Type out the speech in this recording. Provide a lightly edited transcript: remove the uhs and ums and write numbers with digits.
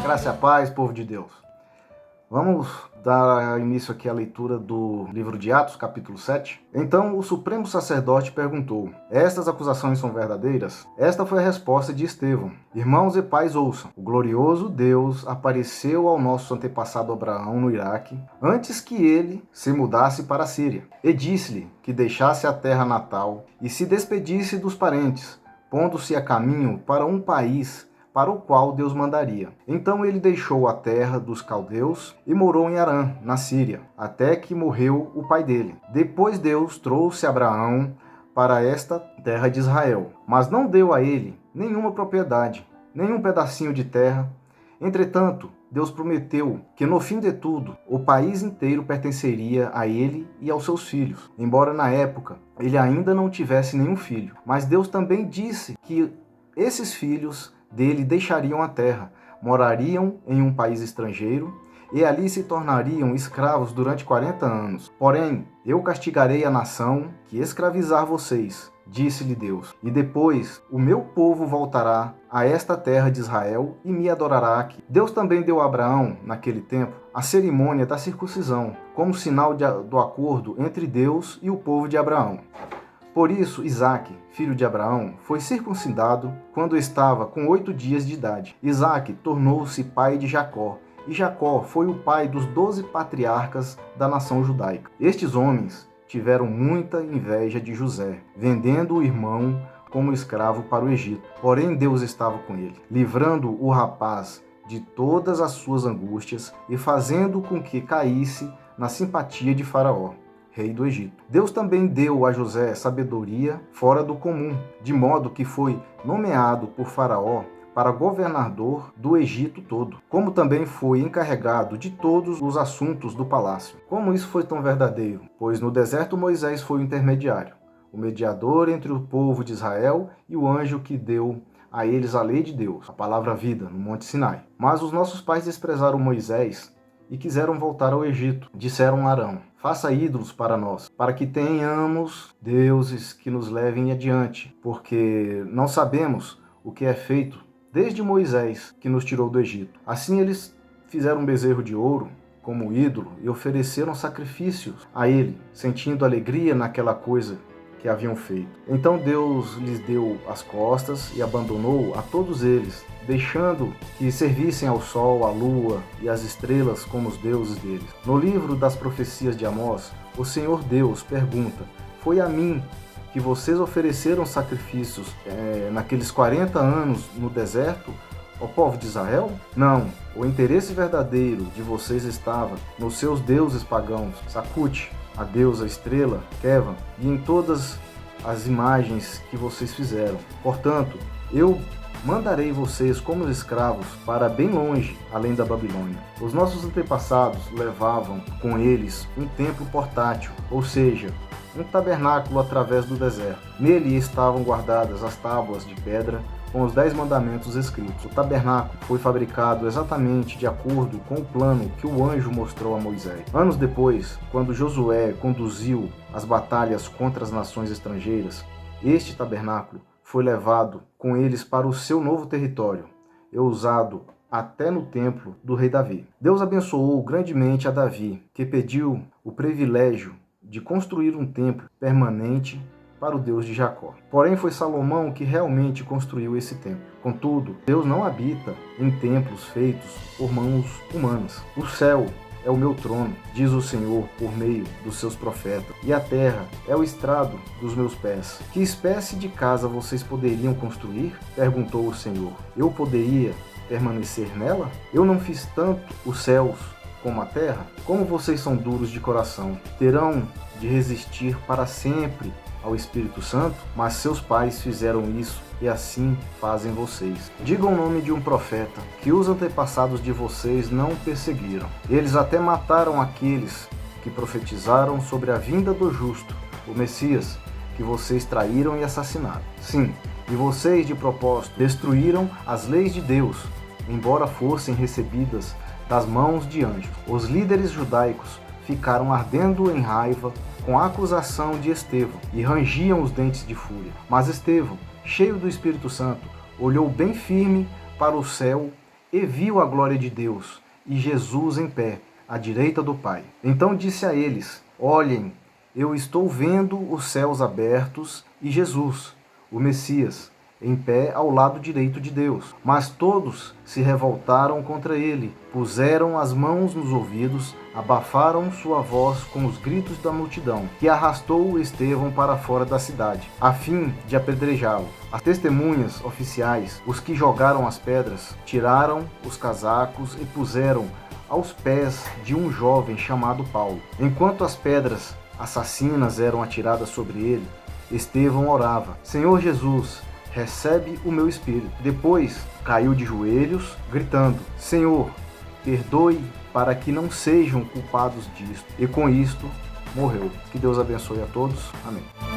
Graça e a paz, povo de Deus. Vamos dar início aqui à leitura do livro de Atos, capítulo 7. Então o supremo sacerdote perguntou: estas acusações são verdadeiras? Esta foi a resposta de Estevão: irmãos e pais, ouçam. O glorioso Deus apareceu ao nosso antepassado Abraão no Iraque, antes que ele se mudasse para a Síria, e disse-lhe que deixasse a terra natal e se despedisse dos parentes, pondo-se a caminho para um país para o qual Deus mandaria. Então ele deixou a terra dos caldeus e morou em Harã, na Síria, até que morreu o pai dele. Depois Deus trouxe Abraão para esta terra de Israel, mas não deu a ele nenhuma propriedade, nenhum pedacinho de terra. Entretanto, Deus prometeu que no fim de tudo, o país inteiro pertenceria a ele e aos seus filhos, embora na época ele ainda não tivesse nenhum filho. Mas Deus também disse que esses filhos dele deixariam a terra, morariam em um país estrangeiro e ali se tornariam escravos durante 40 anos. Porém, eu castigarei a nação que escravizar vocês, disse-lhe Deus, e depois o meu povo voltará a esta terra de Israel e me adorará aqui. Deus também deu a Abraão, naquele tempo, a cerimônia da circuncisão, como sinal do acordo entre Deus e o povo de Abraão. Por isso, Isaque, filho de Abraão, foi circuncidado quando estava com 8 dias de idade. Isaque tornou-se pai de Jacó, e Jacó foi o pai dos 12 patriarcas da nação judaica. Estes homens tiveram muita inveja de José, vendendo o irmão como escravo para o Egito. Porém, Deus estava com ele, livrando o rapaz de todas as suas angústias e fazendo com que caísse na simpatia de Faraó, rei do Egito. Deus também deu a José sabedoria fora do comum, de modo que foi nomeado por Faraó para governador do Egito todo, como também foi encarregado de todos os assuntos do palácio. Como isso foi tão verdadeiro? Pois no deserto Moisés foi o intermediário, o mediador entre o povo de Israel e o anjo que deu a eles a lei de Deus, a palavra vida, no Monte Sinai. Mas os nossos pais desprezaram Moisés e quiseram voltar ao Egito. Disseram a Arão: faça ídolos para nós, para que tenhamos deuses que nos levem adiante, porque não sabemos o que é feito desde Moisés, que nos tirou do Egito. Assim eles fizeram um bezerro de ouro como ídolo e ofereceram sacrifícios a ele, sentindo alegria naquela coisa que haviam feito. Então Deus lhes deu as costas e abandonou a todos eles, deixando que servissem ao sol, à lua e às estrelas como os deuses deles. No livro das profecias de Amós, o Senhor Deus pergunta: foi a mim que vocês ofereceram sacrifícios naqueles 40 anos no deserto, ó povo de Israel? Não, o interesse verdadeiro de vocês estava nos seus deuses pagãos, Sacute, a deusa estrela, Kevan, e em todas as imagens que vocês fizeram. Portanto, eu mandarei vocês como escravos para bem longe, além da Babilônia. Os nossos antepassados levavam com eles um templo portátil, ou seja, um tabernáculo através do deserto. Nele estavam guardadas as tábuas de pedra com os 10 mandamentos escritos. O tabernáculo foi fabricado exatamente de acordo com o plano que o anjo mostrou a Moisés. Anos depois, quando Josué conduziu as batalhas contra as nações estrangeiras, este tabernáculo foi levado com eles para o seu novo território e usado até no templo do rei Davi. Deus abençoou grandemente a Davi, que pediu o privilégio de construir um templo permanente para o Deus de Jacó. Porém, foi Salomão que realmente construiu esse templo. Contudo, Deus não habita em templos feitos por mãos humanas. O céu é o meu trono, diz o Senhor por meio dos seus profetas, e a terra é o estrado dos meus pés. Que espécie de casa vocês poderiam construir? Perguntou o Senhor. Eu poderia permanecer nela? Eu não fiz tanto os céus como a terra? Como vocês são duros de coração, terão de resistir para sempre ao Espírito Santo? Mas seus pais fizeram isso e assim fazem vocês. Digam o nome de um profeta que os antepassados de vocês não perseguiram. Eles até mataram aqueles que profetizaram sobre a vinda do justo, o Messias, que vocês traíram e assassinaram. Sim, e vocês de propósito destruíram as leis de Deus, embora fossem recebidas das mãos de anjos. Os líderes judaicos ficaram ardendo em raiva com a acusação de Estevão e rangiam os dentes de fúria. Mas Estevão, cheio do Espírito Santo, olhou bem firme para o céu e viu a glória de Deus e Jesus em pé, à direita do Pai. Então disse a eles: olhem, eu estou vendo os céus abertos e Jesus, o Messias, em pé ao lado direito de Deus. Mas todos se revoltaram contra ele, puseram as mãos nos ouvidos, abafaram sua voz com os gritos da multidão, que arrastou Estevão para fora da cidade, a fim de apedrejá-lo. As testemunhas oficiais, os que jogaram as pedras, tiraram os casacos e puseram aos pés de um jovem chamado Paulo. Enquanto as pedras assassinas eram atiradas sobre ele, Estevão orava: Senhor Jesus, recebe o meu espírito. Depois caiu de joelhos, gritando: Senhor, perdoe, para que não sejam culpados disto. E com isto morreu. Que Deus abençoe a todos. Amém.